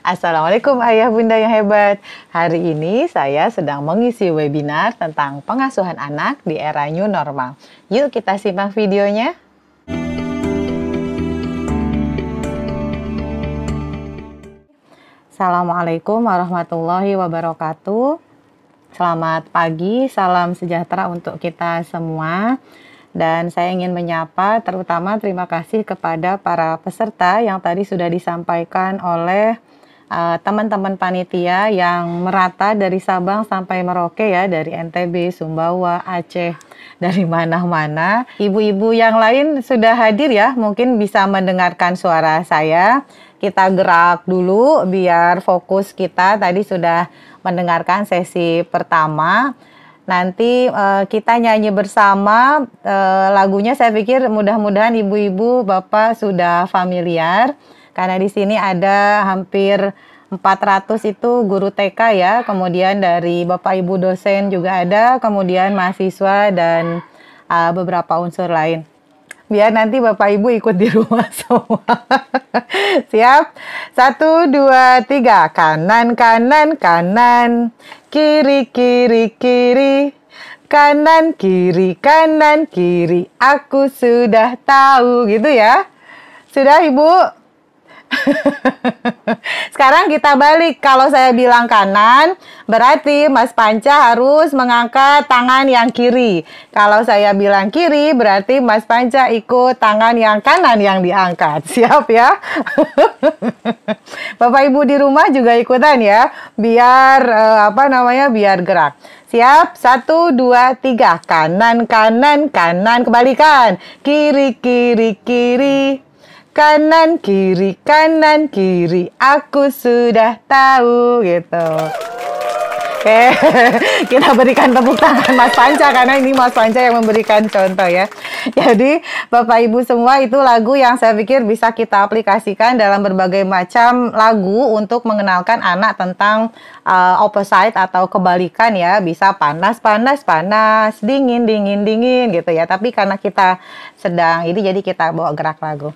Assalamualaikum ayah bunda yang hebat. Hari ini saya sedang mengisi webinar tentang pengasuhan anak di era new normal. Yuk kita simak videonya. Assalamualaikum warahmatullahi wabarakatuh. Selamat pagi, salam sejahtera untuk kita semua. Dan saya ingin menyapa terutama terima kasih kepada para peserta yang tadi sudah disampaikan oleh teman-teman panitia yang merata dari Sabang sampai Merauke ya, dari NTB, Sumbawa, Aceh, dari mana-mana. Ibu-ibu yang lain sudah hadir ya, mungkin bisa mendengarkan suara saya. Kita gerak dulu biar fokus kita. Tadi sudah mendengarkan sesi pertama. Nanti kita nyanyi bersama lagunya. Saya pikir mudah-mudahan ibu-ibu, bapak sudah familiar. Karena di sini ada hampir 400 itu guru TK ya, kemudian dari Bapak Ibu dosen juga ada, kemudian mahasiswa dan beberapa unsur lain. Biar nanti Bapak Ibu ikut di rumah semua. Siap? 1, 2, 3. Kanan, kanan, kanan. Kiri, kiri, kiri. Kanan, kiri, kanan, kiri. Aku sudah tahu, gitu ya. Sudah Ibu? Sekarang kita balik. Kalau saya bilang kanan, berarti Mas Panca harus mengangkat tangan yang kiri. Kalau saya bilang kiri, berarti Mas Panca ikut tangan yang kanan yang diangkat. Siap ya? Bapak Ibu di rumah juga ikutan ya, biar biar gerak. Siap? 1, 2, 3. Kanan, kanan, kanan. Kebalikan. Kiri, kiri, kiri. Kanan, kiri, aku sudah tahu, gitu. Oke, kita berikan tepuk tangan Mas Panca, karena ini Mas Panca yang memberikan contoh ya. Jadi, Bapak Ibu semua, itu lagu yang saya pikir bisa kita aplikasikan dalam berbagai macam lagu untuk mengenalkan anak tentang opposite atau kebalikan ya. Bisa panas, panas, panas, dingin, dingin, dingin gitu ya. Tapi karena kita sedang ini, jadi kita bawa gerak lagu.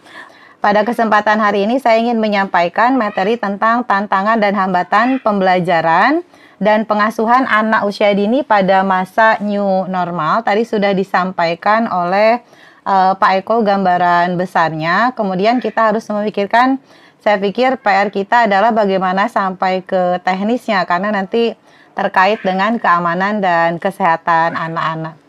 Pada kesempatan hari ini saya ingin menyampaikan materi tentang tantangan dan hambatan pembelajaran dan pengasuhan anak usia dini pada masa new normal. Tadi sudah disampaikan oleh Pak Eko gambaran besarnya. Kemudian kita harus memikirkan, saya pikir PR kita adalah bagaimana sampai ke teknisnya, karena nanti terkait dengan keamanan dan kesehatan anak-anak.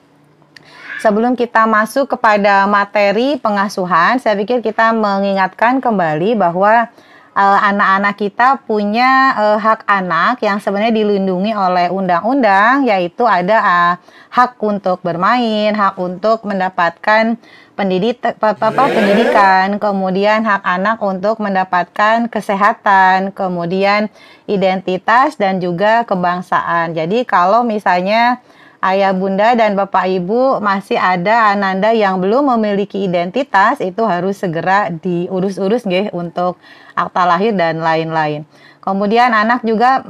Sebelum kita masuk kepada materi pengasuhan, saya pikir kita mengingatkan kembali bahwa anak-anak kita punya hak anak yang sebenarnya dilindungi oleh undang-undang, yaitu ada hak untuk bermain, hak untuk mendapatkan pendidikan, kemudian hak anak untuk mendapatkan kesehatan, kemudian identitas dan juga kebangsaan. Jadi kalau misalnya Ayah, Bunda, dan Bapak Ibu masih ada ananda yang belum memiliki identitas, itu harus segera diurus-urus nggih untuk akta lahir dan lain-lain. Kemudian anak juga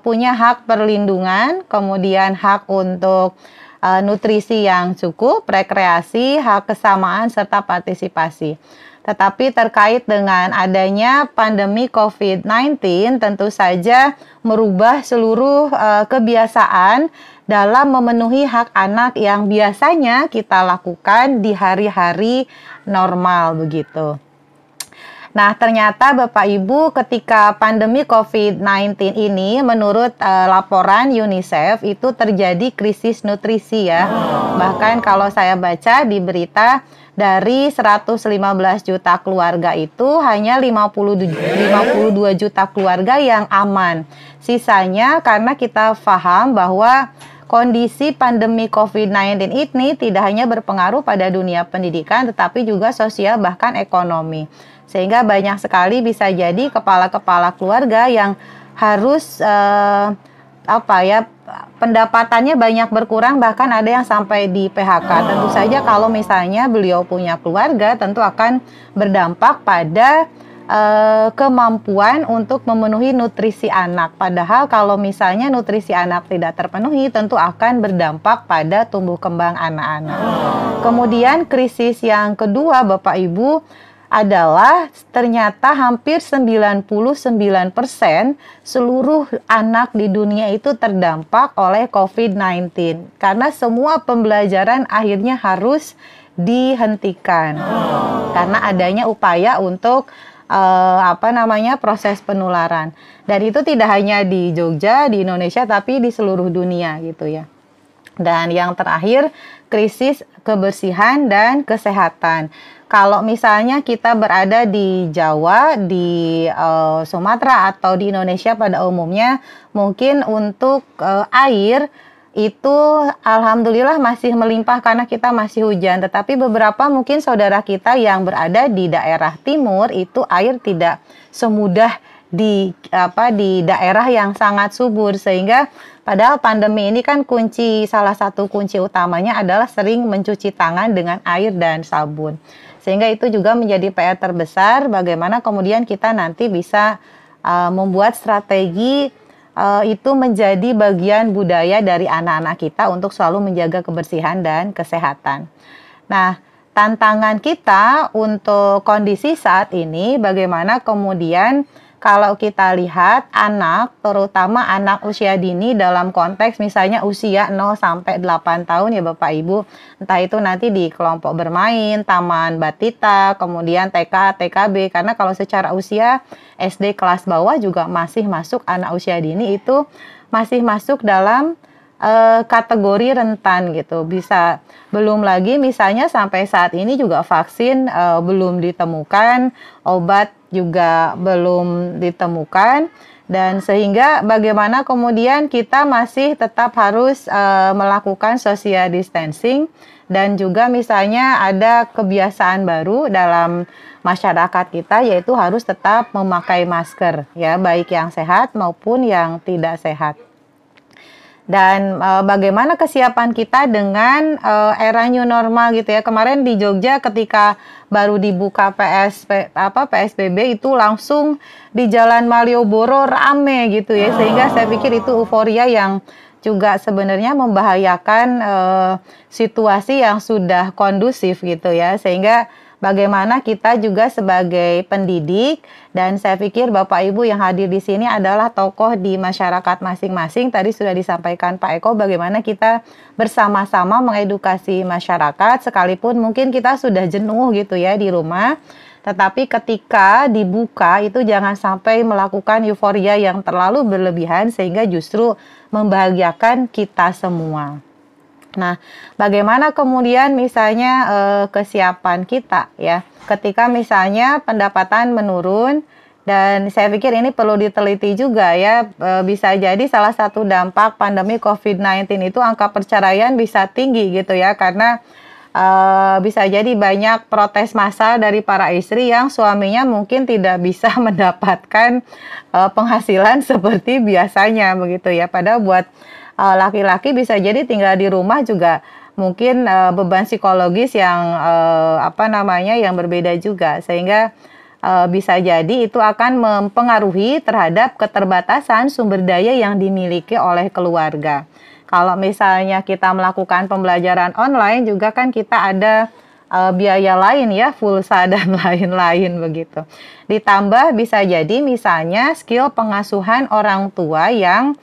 punya hak perlindungan, kemudian hak untuk nutrisi yang cukup, rekreasi, hak kesamaan, serta partisipasi. Tetapi terkait dengan adanya pandemi COVID-19 tentu saja merubah seluruh kebiasaan dalam memenuhi hak anak yang biasanya kita lakukan di hari-hari normal begitu. Nah, ternyata Bapak Ibu ketika pandemi COVID-19 ini menurut laporan UNICEF itu terjadi krisis nutrisi ya. Bahkan kalau saya baca di berita, dari 115 juta keluarga itu hanya 52 juta keluarga yang aman. Sisanya karena kita paham bahwa kondisi pandemi COVID-19 ini tidak hanya berpengaruh pada dunia pendidikan, tetapi juga sosial bahkan ekonomi. Sehingga banyak sekali bisa jadi kepala-kepala keluarga yang harus pendapatannya banyak berkurang, bahkan ada yang sampai di PHK. Tentu saja kalau misalnya beliau punya keluarga, tentu akan berdampak pada kemampuan untuk memenuhi nutrisi anak. Padahal kalau misalnya nutrisi anak tidak terpenuhi, tentu akan berdampak pada tumbuh kembang anak-anak. Kemudian krisis yang kedua, Bapak Ibu, adalah ternyata hampir 99% seluruh anak di dunia itu terdampak oleh COVID-19. Karena semua pembelajaran akhirnya harus dihentikan. Karena adanya upaya untuk proses penularan. Dan itu tidak hanya di Jogja, di Indonesia, tapi di seluruh dunia gitu ya. Dan yang terakhir, krisis kebersihan dan kesehatan. Kalau misalnya kita berada di Jawa, di Sumatera atau di Indonesia pada umumnya, mungkin untuk air itu alhamdulillah masih melimpah karena kita masih hujan. Tetapi beberapa mungkin saudara kita yang berada di daerah timur itu air tidak semudah di daerah yang sangat subur, sehingga padahal pandemi ini kan salah satu kunci utamanya adalah sering mencuci tangan dengan air dan sabun. Sehingga itu juga menjadi PR terbesar bagaimana kemudian kita nanti bisa membuat strategi itu menjadi bagian budaya dari anak-anak kita untuk selalu menjaga kebersihan dan kesehatan. Nah, tantangan kita untuk kondisi saat ini bagaimana kemudian kalau kita lihat anak, terutama anak usia dini dalam konteks misalnya usia 0 sampai 8 tahun ya Bapak Ibu, entah itu nanti di kelompok bermain, taman batita, kemudian TK, TKB, karena kalau secara usia SD kelas bawah juga masih masuk anak usia dini itu masih masuk dalam kategori rentan gitu. Bisa belum lagi misalnya sampai saat ini juga vaksin belum ditemukan, obat juga belum ditemukan, dan sehingga bagaimana kemudian kita masih tetap harus melakukan social distancing, dan juga misalnya ada kebiasaan baru dalam masyarakat kita yaitu harus tetap memakai masker ya, baik yang sehat maupun yang tidak sehat. Dan bagaimana kesiapan kita dengan era new normal gitu ya. Kemarin di Jogja ketika baru dibuka PSBB itu langsung di Jalan Malioboro rame gitu ya. Sehingga saya pikir itu euforia yang juga sebenarnya membahayakan situasi yang sudah kondusif gitu ya. Sehingga bagaimana kita juga sebagai pendidik, dan saya pikir Bapak Ibu yang hadir di sini adalah tokoh di masyarakat masing-masing. Tadi sudah disampaikan Pak Eko bagaimana kita bersama-sama mengedukasi masyarakat, sekalipun mungkin kita sudah jenuh gitu ya di rumah. Tetapi ketika dibuka itu jangan sampai melakukan euforia yang terlalu berlebihan sehingga justru membahagiakan kita semua. Nah, bagaimana kemudian misalnya kesiapan kita ya, ketika misalnya pendapatan menurun, dan saya pikir ini perlu diteliti juga ya, bisa jadi salah satu dampak pandemi COVID-19 itu angka perceraian bisa tinggi gitu ya, karena bisa jadi banyak protes massal dari para istri yang suaminya mungkin tidak bisa mendapatkan penghasilan seperti biasanya begitu ya, padahal buat laki-laki bisa jadi tinggal di rumah juga mungkin beban psikologis yang yang berbeda juga, sehingga bisa jadi itu akan mempengaruhi terhadap keterbatasan sumber daya yang dimiliki oleh keluarga. Kalau misalnya kita melakukan pembelajaran online juga kan kita ada biaya lain ya, pulsa dan lain-lain begitu. Ditambah bisa jadi misalnya skill pengasuhan orang tua yang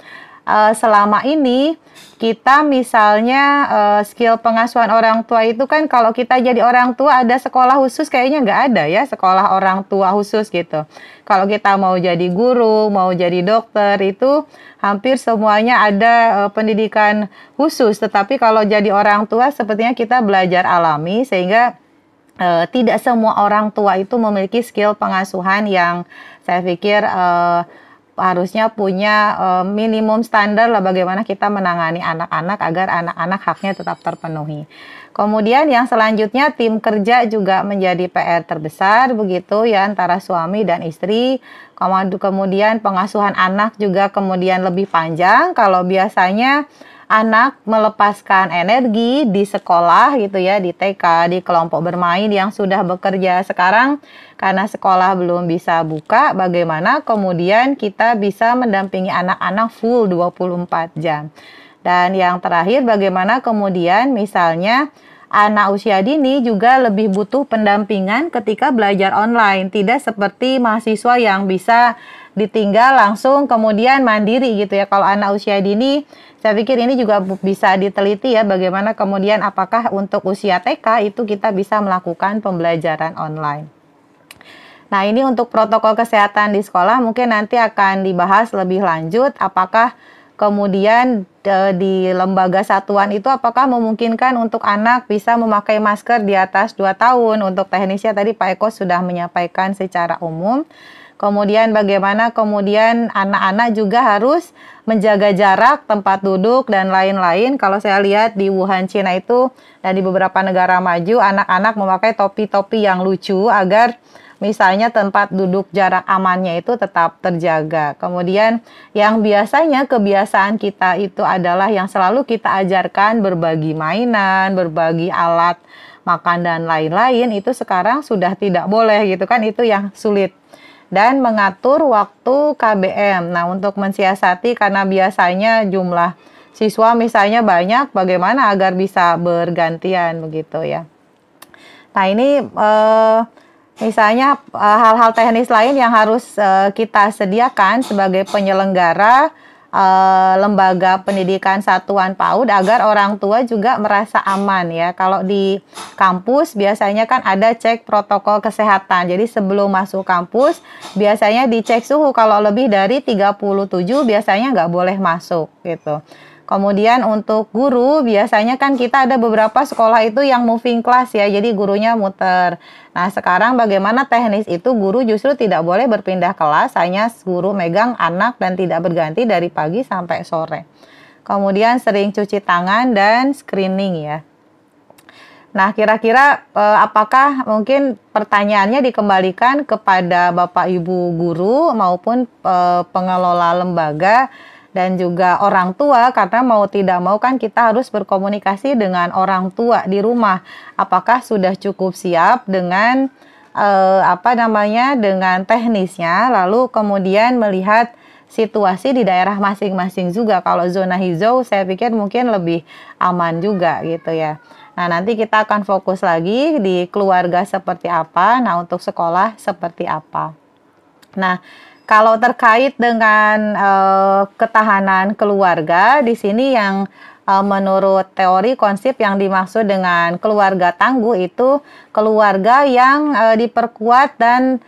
selama ini kita misalnya skill pengasuhan orang tua itu kan kalau kita jadi orang tua ada sekolah khusus, kayaknya nggak ada ya sekolah orang tua khusus gitu. Kalau kita mau jadi guru, mau jadi dokter itu hampir semuanya ada pendidikan khusus. Tetapi kalau jadi orang tua sepertinya kita belajar alami, sehingga tidak semua orang tua itu memiliki skill pengasuhan yang saya pikir harusnya punya minimum standar lah bagaimana kita menangani anak-anak agar anak-anak haknya tetap terpenuhi. Kemudian yang selanjutnya tim kerja juga menjadi PR terbesar begitu ya, antara suami dan istri. Kemudian pengasuhan anak juga kemudian lebih panjang. Kalau biasanya anak melepaskan energi di sekolah gitu ya, di TK, di kelompok bermain yang sudah bekerja. Sekarang karena sekolah belum bisa buka, bagaimana kemudian kita bisa mendampingi anak-anak full 24 jam. Dan yang terakhir bagaimana kemudian misalnya anak usia dini juga lebih butuh pendampingan ketika belajar online. Tidak seperti mahasiswa yang bisa ditinggal langsung kemudian mandiri gitu ya. Kalau anak usia dini, saya pikir ini juga bisa diteliti ya, bagaimana kemudian apakah untuk usia TK itu kita bisa melakukan pembelajaran online. Nah, ini untuk protokol kesehatan di sekolah mungkin nanti akan dibahas lebih lanjut, apakah kemudian di lembaga satuan itu apakah memungkinkan untuk anak bisa memakai masker di atas 2 tahun. Untuk teknisnya tadi Pak Eko sudah menyampaikan secara umum. Kemudian bagaimana kemudian anak-anak juga harus menjaga jarak, tempat duduk, dan lain-lain. Kalau saya lihat di Wuhan, Cina itu, dan di beberapa negara maju, anak-anak memakai topi-topi yang lucu agar misalnya tempat duduk jarak amannya itu tetap terjaga. Kemudian yang biasanya kebiasaan kita itu adalah yang selalu kita ajarkan berbagi mainan, berbagi alat makan dan lain-lain, itu sekarang sudah tidak boleh gitu kan, itu yang sulit. Dan mengatur waktu KBM. Nah, untuk mensiasati karena biasanya jumlah siswa misalnya banyak, bagaimana agar bisa bergantian begitu ya. Nah, ini misalnya hal-hal teknis lain yang harus kita sediakan sebagai penyelenggara lembaga pendidikan satuan PAUD agar orang tua juga merasa aman ya. Kalau di kampus biasanya kan ada cek protokol kesehatan. Jadi sebelum masuk kampus biasanya dicek suhu, kalau lebih dari 37 biasanya nggak boleh masuk gitu. Kemudian untuk guru, biasanya kan kita ada beberapa sekolah itu yang moving class ya, jadi gurunya muter. Nah, sekarang bagaimana teknis itu guru justru tidak boleh berpindah kelas, hanya guru megang anak dan tidak berganti dari pagi sampai sore. Kemudian sering cuci tangan dan screening ya. Nah, kira-kira apakah mungkin pertanyaannya dikembalikan kepada Bapak Ibu guru maupun pengelola lembaga dan juga orang tua, karena mau tidak mau kan kita harus berkomunikasi dengan orang tua di rumah. Apakah sudah cukup siap dengan dengan teknisnya, lalu kemudian melihat situasi di daerah masing-masing juga. Kalau zona hijau saya pikir mungkin lebih aman juga gitu ya. Nah, nanti kita akan fokus lagi di keluarga seperti apa, nah untuk sekolah seperti apa. Nah, kalau terkait dengan ketahanan keluarga, di sini yang menurut teori konsep yang dimaksud dengan keluarga tangguh itu keluarga yang diperkuat dan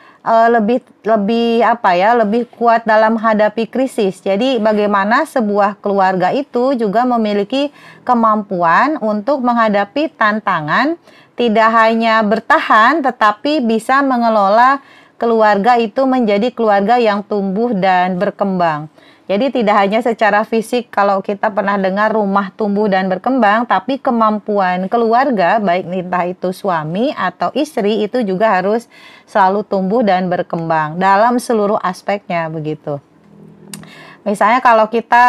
lebih kuat dalam menghadapi krisis. Jadi bagaimana sebuah keluarga itu juga memiliki kemampuan untuk menghadapi tantangan, tidak hanya bertahan tetapi bisa mengelola keluarga itu menjadi keluarga yang tumbuh dan berkembang. Jadi tidak hanya secara fisik, kalau kita pernah dengar rumah tumbuh dan berkembang, tapi kemampuan keluarga, baik entah itu suami atau istri, itu juga harus selalu tumbuh dan berkembang dalam seluruh aspeknya begitu. Misalnya kalau kita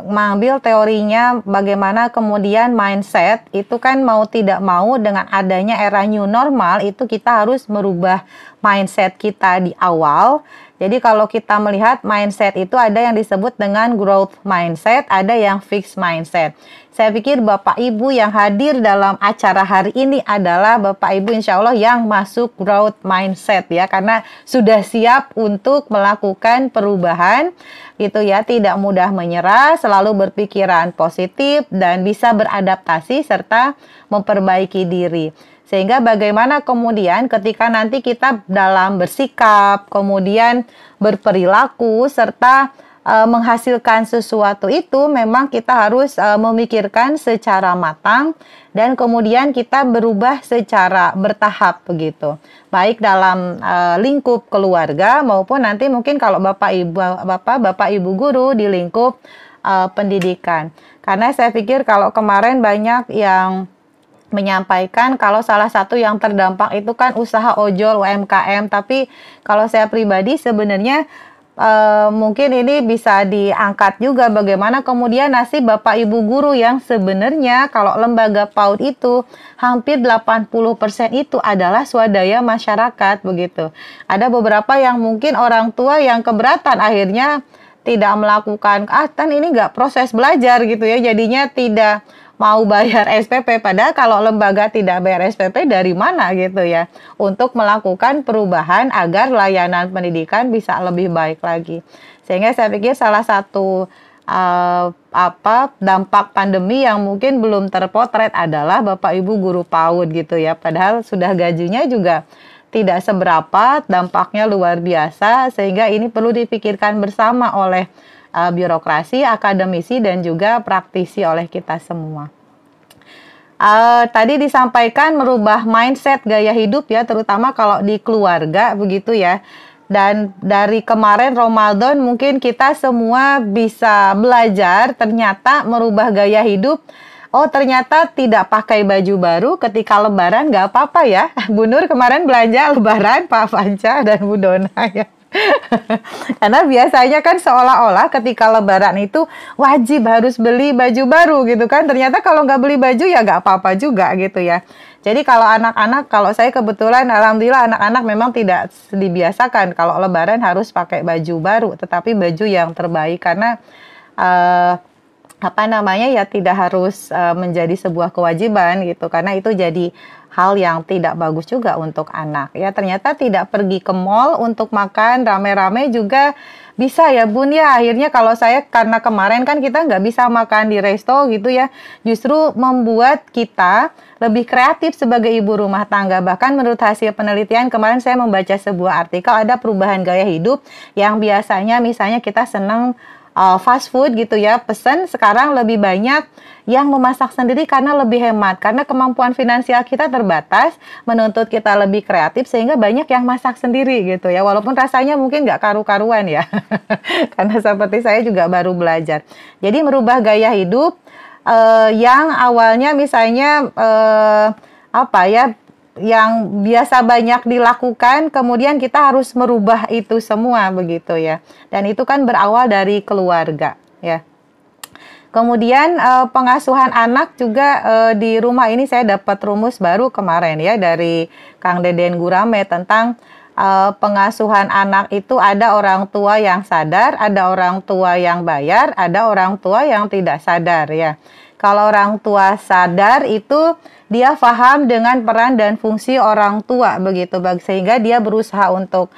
mengambil teorinya bagaimana kemudian mindset itu kan mau tidak mau dengan adanya era new normal itu kita harus merubah mindset kita di awal. Jadi kalau kita melihat mindset itu ada yang disebut dengan growth mindset, ada yang fixed mindset. Saya pikir Bapak Ibu yang hadir dalam acara hari ini adalah Bapak Ibu insya Allah yang masuk growth mindset ya, karena sudah siap untuk melakukan perubahan gitu ya, tidak mudah menyerah, selalu berpikiran positif dan bisa beradaptasi serta memperbaiki diri. Sehingga bagaimana kemudian ketika nanti kita dalam bersikap, kemudian berperilaku, serta menghasilkan sesuatu itu memang kita harus memikirkan secara matang dan kemudian kita berubah secara bertahap begitu. Baik dalam lingkup keluarga maupun nanti mungkin kalau Bapak Ibu guru di lingkup pendidikan. Karena saya pikir kalau kemarin banyak yang menyampaikan kalau salah satu yang terdampak itu kan usaha ojol UMKM, tapi kalau saya pribadi sebenarnya mungkin ini bisa diangkat juga bagaimana kemudian nasib Bapak Ibu guru yang sebenarnya kalau lembaga PAUD itu hampir 80% itu adalah swadaya masyarakat begitu. Ada beberapa yang mungkin orang tua yang keberatan akhirnya tidak melakukan, kan ini nggak proses belajar gitu ya, jadinya tidak mau bayar SPP, padahal kalau lembaga tidak bayar SPP dari mana gitu ya, untuk melakukan perubahan agar layanan pendidikan bisa lebih baik lagi. Sehingga saya pikir salah satu dampak pandemi yang mungkin belum terpotret adalah Bapak Ibu guru PAUD gitu ya, padahal sudah gajinya juga tidak seberapa, dampaknya luar biasa, sehingga ini perlu dipikirkan bersama oleh birokrasi, akademisi, dan juga praktisi oleh kita semua. Tadi disampaikan merubah mindset gaya hidup ya, terutama kalau di keluarga begitu ya. Dan dari kemarin Ramadan mungkin kita semua bisa belajar ternyata merubah gaya hidup. Oh, ternyata tidak pakai baju baru ketika Lebaran nggak apa-apa ya. Bu Nur kemarin belanja Lebaran, Pak Panca dan Bu Dona ya. Karena biasanya kan seolah-olah ketika Lebaran itu wajib harus beli baju baru gitu kan. Ternyata kalau nggak beli baju ya nggak apa-apa juga gitu ya. Jadi kalau anak-anak, kalau saya kebetulan alhamdulillah anak-anak memang tidak dibiasakan kalau Lebaran harus pakai baju baru. Tetapi baju yang terbaik karena ya tidak harus menjadi sebuah kewajiban gitu, karena itu jadi hal yang tidak bagus juga untuk anak ya. Ternyata tidak pergi ke mall untuk makan rame-rame juga bisa ya Bun ya. Akhirnya kalau saya, karena kemarin kan kita nggak bisa makan di resto gitu ya, justru membuat kita lebih kreatif sebagai ibu rumah tangga. Bahkan menurut hasil penelitian kemarin saya membaca sebuah artikel, ada perubahan gaya hidup yang biasanya misalnya kita senang fast food gitu ya, pesan, sekarang lebih banyak yang memasak sendiri karena lebih hemat, karena kemampuan finansial kita terbatas, menuntut kita lebih kreatif, sehingga banyak yang masak sendiri gitu ya, walaupun rasanya mungkin nggak karu-karuan ya. Karena seperti saya juga baru belajar. Jadi merubah gaya hidup yang awalnya misalnya yang biasa banyak dilakukan, kemudian kita harus merubah itu semua begitu ya. Dan itu kan berawal dari keluarga ya. Kemudian pengasuhan anak juga di rumah ini saya dapat rumus baru kemarin ya dari Kang Deden Gurame tentang pengasuhan anak itu ada orang tua yang sadar, ada orang tua yang bayar, ada orang tua yang tidak sadar ya. Kalau orang tua sadar itu dia paham dengan peran dan fungsi orang tua begitu, sehingga dia berusaha untuk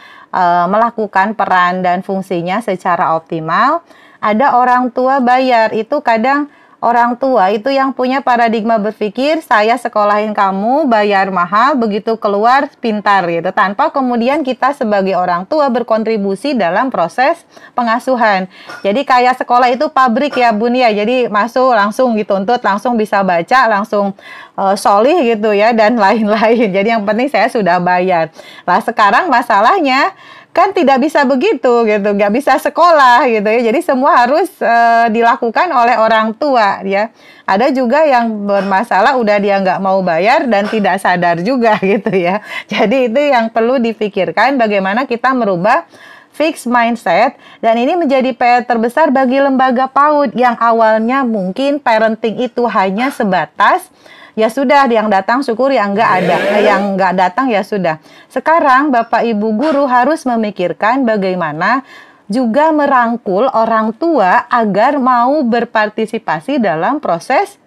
melakukan peran dan fungsinya secara optimal. Ada orang tua bayar, itu kadang orang tua itu yang punya paradigma berpikir saya sekolahin kamu bayar mahal, begitu keluar pintar gitu, tanpa kemudian kita sebagai orang tua berkontribusi dalam proses pengasuhan. Jadi kayak sekolah itu pabrik ya Bun ya, jadi masuk langsung dituntut, langsung bisa baca, langsung solih gitu ya, dan lain-lain. Jadi yang penting saya sudah bayar. Lah sekarang masalahnya kan tidak bisa begitu gitu, nggak bisa sekolah gitu ya. Jadi semua harus dilakukan oleh orang tua ya. Ada juga yang bermasalah udah dia nggak mau bayar dan tidak sadar juga gitu ya. Jadi itu yang perlu dipikirkan, bagaimana kita merubah fixed mindset, dan ini menjadi PR terbesar bagi lembaga PAUD yang awalnya mungkin parenting itu hanya sebatas ya sudah, yang datang syukur, yang enggak ada, yang enggak datang ya sudah. Sekarang Bapak Ibu guru harus memikirkan bagaimana juga merangkul orang tua agar mau berpartisipasi dalam proses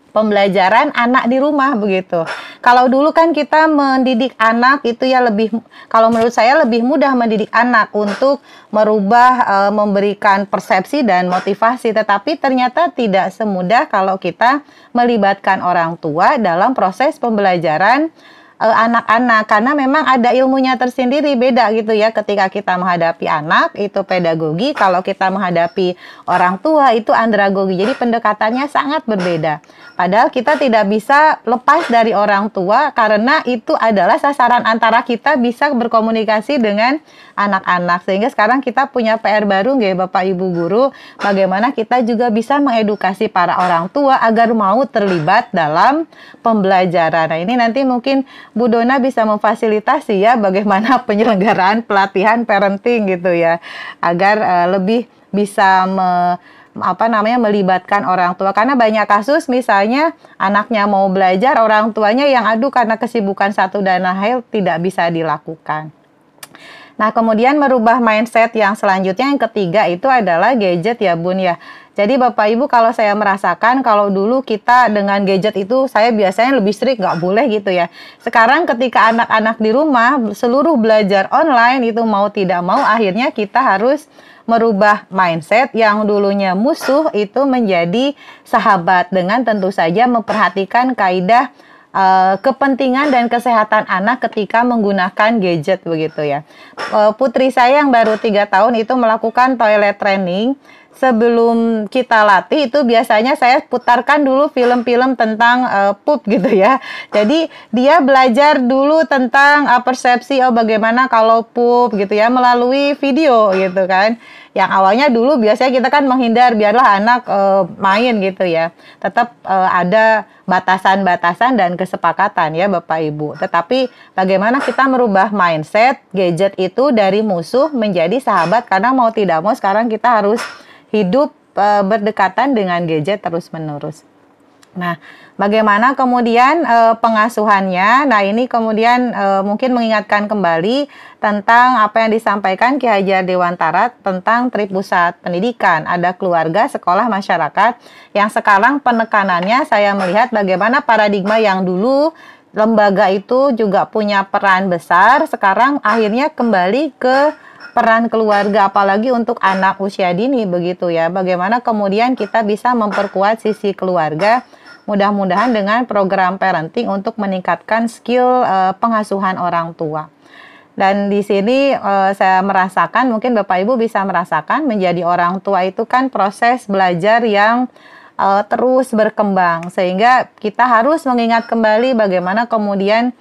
pembelajaran anak di rumah begitu. Kalau dulu kan kita mendidik anak itu ya lebih, kalau menurut saya lebih mudah mendidik anak untuk merubah, memberikan persepsi dan motivasi. Tetapi ternyata tidak semudah kalau kita melibatkan orang tua dalam proses pembelajaran anak-anak, karena memang ada ilmunya tersendiri, beda gitu ya ketika kita menghadapi anak itu pedagogi, kalau kita menghadapi orang tua itu andragogi. Jadi pendekatannya sangat berbeda. Padahal kita tidak bisa lepas dari orang tua karena itu adalah sasaran antara kita bisa berkomunikasi dengan anak-anak. Sehingga sekarang kita punya PR baru nggih Bapak Ibu guru, bagaimana kita juga bisa mengedukasi para orang tua agar mau terlibat dalam pembelajaran. Nah, ini nanti mungkin Bu Dona bisa memfasilitasi ya bagaimana penyelenggaraan pelatihan parenting gitu ya, agar lebih bisa melibatkan orang tua. Karena banyak kasus misalnya anaknya mau belajar, orang tuanya yang aduh karena kesibukan satu dan lain tidak bisa dilakukan. Nah, kemudian merubah mindset yang selanjutnya, yang ketiga itu adalah gadget ya Bun ya. Jadi Bapak Ibu, kalau saya merasakan kalau dulu kita dengan gadget itu saya biasanya lebih strict, nggak boleh gitu ya. Sekarang ketika anak-anak di rumah seluruh belajar online itu mau tidak mau akhirnya kita harus merubah mindset yang dulunya musuh itu menjadi sahabat dengan tentu saja memperhatikan kaidah kepentingan dan kesehatan anak ketika menggunakan gadget begitu ya. Putri saya yang baru 3 tahun itu melakukan toilet training. Sebelum kita latih itu biasanya saya putarkan dulu film-film tentang pup gitu ya. Jadi dia belajar dulu tentang persepsi bagaimana kalau pup gitu ya melalui video gitu kan. Yang awalnya dulu biasanya kita kan menghindar biarlah anak main gitu ya. Tetap ada batasan-batasan dan kesepakatan ya Bapak Ibu. Tetapi bagaimana kita merubah mindset gadget itu dari musuh menjadi sahabat, karena mau tidak mau sekarang kita harus hidup berdekatan dengan gadget terus-menerus. Nah, bagaimana kemudian pengasuhannya? Nah, ini kemudian mungkin mengingatkan kembali tentang apa yang disampaikan Ki Hajar Dewantara tentang Tripusat Pendidikan. Ada keluarga, sekolah, masyarakat, yang sekarang penekanannya saya melihat bagaimana paradigma yang dulu lembaga itu juga punya peran besar, sekarang akhirnya kembali ke peran keluarga, apalagi untuk anak usia dini begitu ya. Bagaimana kemudian kita bisa memperkuat sisi keluarga, mudah-mudahan dengan program parenting untuk meningkatkan skill pengasuhan orang tua. Dan di sini saya merasakan, mungkin Bapak Ibu bisa merasakan, menjadi orang tua itu kan proses belajar yang terus berkembang, sehingga kita harus mengingat kembali bagaimana kemudian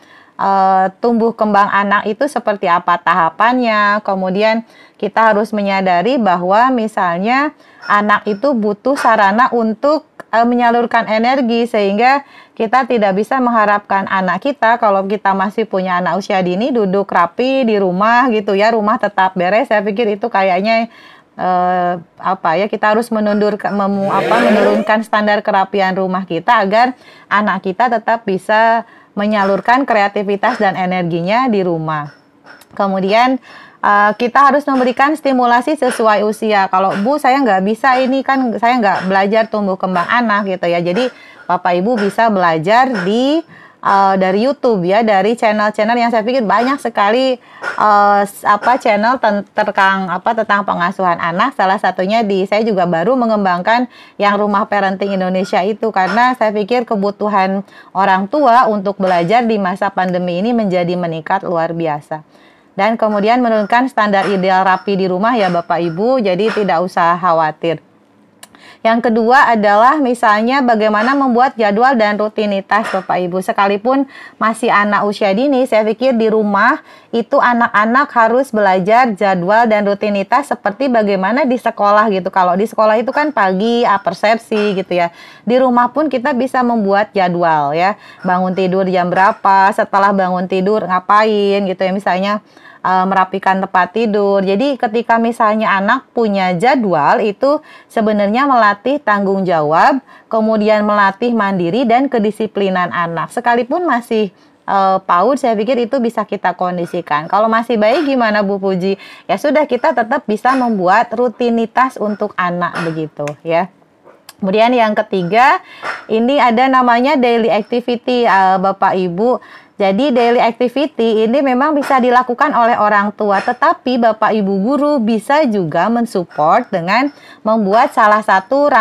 tumbuh kembang anak itu seperti apa tahapannya. Kemudian kita harus menyadari bahwa misalnya anak itu butuh sarana untuk menyalurkan energi, sehingga kita tidak bisa mengharapkan anak kita, kalau kita masih punya anak usia dini, duduk rapi di rumah gitu ya, rumah tetap beres. Saya pikir itu kayaknya kita harus menurunkan standar kerapian rumah kita agar anak kita tetap bisa menyalurkan kreativitas dan energinya di rumah. Kemudian kita harus memberikan stimulasi sesuai usia. Kalau Bu, saya nggak bisa, ini kan saya nggak belajar tumbuh kembang anak gitu ya. Jadi Bapak Ibu bisa belajar dari YouTube ya, dari channel-channel yang saya pikir banyak sekali channel tentang pengasuhan anak. Salah satunya saya juga baru mengembangkan yang Rumah Parenting Indonesia itu, karena saya pikir kebutuhan orang tua untuk belajar di masa pandemi ini menjadi meningkat luar biasa. Dan kemudian menurunkan standar ideal rapi di rumah ya Bapak Ibu, jadi tidak usah khawatir. Yang kedua adalah misalnya bagaimana membuat jadwal dan rutinitas Bapak Ibu. Sekalipun masih anak usia dini, saya pikir di rumah itu anak-anak harus belajar jadwal dan rutinitas seperti bagaimana di sekolah gitu. Kalau di sekolah itu kan pagi, persepsi gitu ya. Di rumah pun kita bisa membuat jadwal ya. Bangun tidur jam berapa, setelah bangun tidur ngapain gitu ya. Misalnya merapikan tempat tidur. Jadi ketika misalnya anak punya jadwal, itu sebenarnya melatih tanggung jawab, kemudian melatih mandiri dan kedisiplinan anak. Sekalipun masih PAUD, saya pikir itu bisa kita kondisikan. Kalau masih bayi gimana Bu Puji? Ya sudah, kita tetap bisa membuat rutinitas untuk anak begitu ya. Kemudian yang ketiga, ini ada namanya daily activity Bapak Ibu. Jadi daily activity ini memang bisa dilakukan oleh orang tua, tetapi Bapak Ibu guru bisa juga mensupport dengan membuat salah satu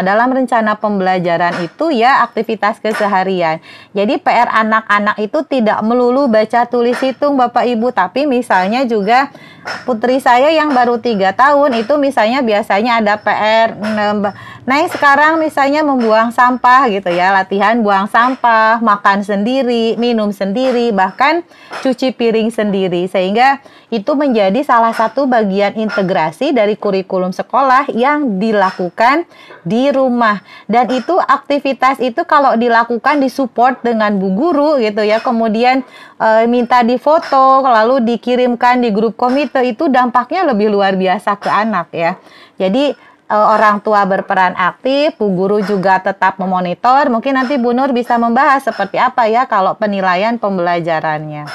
dalam rencana pembelajaran itu ya aktivitas keseharian. Jadi PR anak-anak itu tidak melulu baca tulis hitung Bapak Ibu, tapi misalnya juga putri saya yang baru 3 tahun itu misalnya biasanya ada PR sekarang misalnya membuang sampah gitu ya, latihan buang sampah, makan sendiri, minum sendiri, bahkan cuci piring sendiri, sehingga itu menjadi salah satu bagian integrasi dari kurikulum sekolah yang dilakukan di rumah. Dan itu aktivitas itu kalau dilakukan disupport dengan bu guru gitu ya, kemudian minta difoto lalu dikirimkan di grup komite, itu dampaknya lebih luar biasa ke anak ya. Jadi orang tua berperan aktif, bu guru juga tetap memonitor. Mungkin nanti Bu Nur bisa membahas seperti apa ya kalau penilaian pembelajarannya.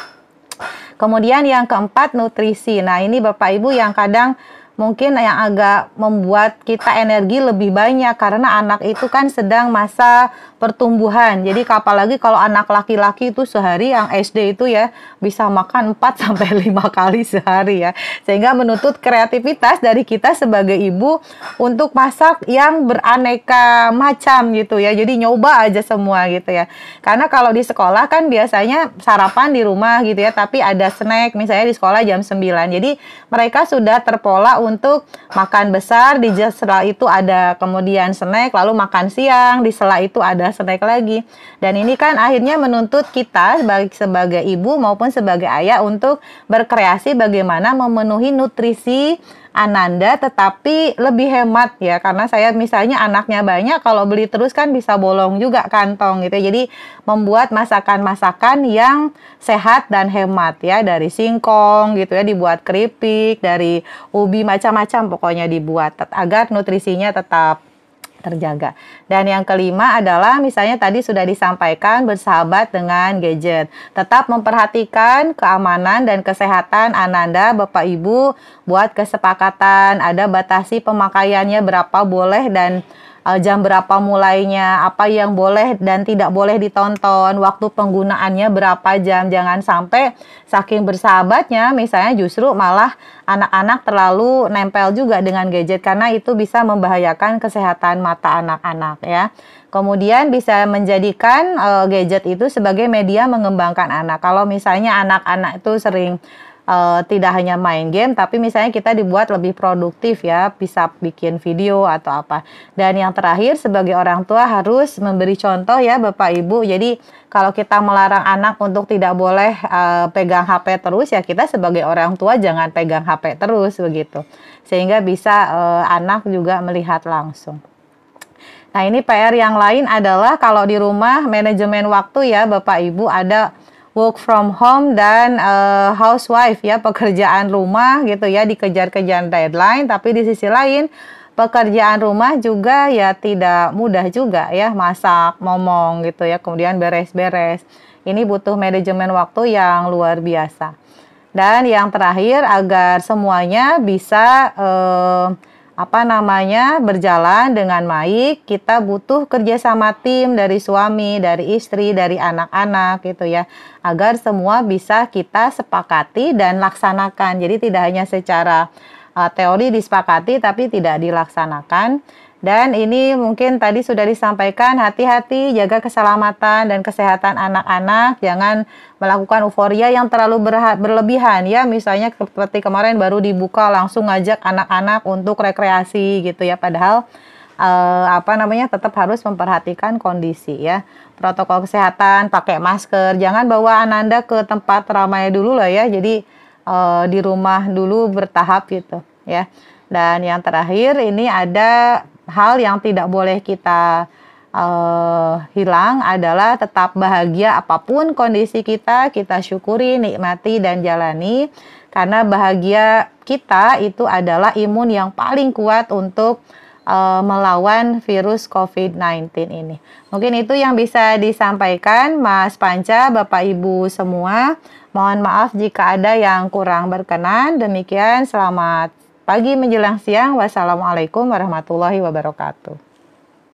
Kemudian yang keempat, nutrisi. Nah, ini Bapak Ibu yang kadang mungkin yang agak membuat kita energi lebih banyak karena anak itu kan sedang masa pertumbuhan. Jadi apalagi kalau anak laki-laki itu sehari yang SD itu ya bisa makan 4 sampai 5 kali sehari ya. Sehingga menuntut kreativitas dari kita sebagai ibu untuk masak yang beraneka macam gitu ya. Jadi nyoba aja semua gitu ya. Karena kalau di sekolah kan biasanya sarapan di rumah gitu ya, tapi ada snack misalnya di sekolah jam 9. Jadi mereka sudah terpola untuk makan besar, di sela itu ada kemudian snack, lalu makan siang, di sela itu ada snack lagi. Dan ini kan akhirnya menuntut kita sebagai ibu maupun sebagai ayah untuk berkreasi bagaimana memenuhi nutrisi Ananda tetapi lebih hemat ya, karena saya misalnya anaknya banyak, kalau beli terus kan bisa bolong juga kantong gitu. Jadi membuat masakan-masakan yang sehat dan hemat ya, dari singkong gitu ya, dibuat keripik, dari ubi macam-macam pokoknya dibuat agar nutrisinya tetap terjaga. Dan yang kelima adalah misalnya tadi sudah disampaikan bersahabat dengan gadget. Tetap memperhatikan keamanan dan kesehatan Ananda, Bapak Ibu, buat kesepakatan, ada batasi pemakaiannya berapa boleh dan jam berapa mulainya, apa yang boleh dan tidak boleh ditonton, waktu penggunaannya berapa jam. Jangan sampai saking bersahabatnya misalnya justru malah anak-anak terlalu nempel juga dengan gadget, karena itu bisa membahayakan kesehatan mata anak-anak ya. Kemudian bisa menjadikan gadget itu sebagai media mengembangkan anak. Kalau misalnya anak-anak itu sering tidak hanya main game, tapi misalnya kita dibuat lebih produktif ya, bisa bikin video atau apa. Dan yang terakhir, sebagai orang tua harus memberi contoh ya Bapak Ibu. Jadi kalau kita melarang anak untuk tidak boleh pegang HP terus, ya kita sebagai orang tua jangan pegang HP terus begitu. Sehingga bisa anak juga melihat langsung. Nah, ini PR yang lain adalah kalau di rumah manajemen waktu ya Bapak Ibu, ada work from home dan housewife ya, pekerjaan rumah gitu ya, dikejar-kejar deadline, tapi di sisi lain pekerjaan rumah juga ya tidak mudah juga ya, masak, ngomong gitu ya, kemudian beres-beres. Ini butuh manajemen waktu yang luar biasa. Dan yang terakhir, agar semuanya bisa berjalan dengan baik, kita butuh kerjasama tim dari suami, dari istri, dari anak-anak gitu ya, agar semua bisa kita sepakati dan laksanakan. Jadi tidak hanya secara teori disepakati tapi tidak dilaksanakan. Dan ini mungkin tadi sudah disampaikan, hati-hati jaga keselamatan dan kesehatan anak-anak, jangan melakukan euforia yang terlalu berlebihan ya, misalnya seperti kemarin baru dibuka langsung ngajak anak-anak untuk rekreasi gitu ya, padahal tetap harus memperhatikan kondisi ya, protokol kesehatan, pakai masker, jangan bawa Ananda ke tempat ramai dulu lah ya, jadi di rumah dulu bertahap gitu ya. Dan yang terakhir, ini ada hal yang tidak boleh kita hilang adalah tetap bahagia apapun kondisi kita, kita syukuri, nikmati, dan jalani. Karena bahagia kita itu adalah imun yang paling kuat untuk melawan virus COVID-19 ini. Mungkin itu yang bisa disampaikan Mas Panca, Bapak Ibu semua. Mohon maaf jika ada yang kurang berkenan. Demikian, selamat pagi menjelang siang. Wassalamualaikum warahmatullahi wabarakatuh.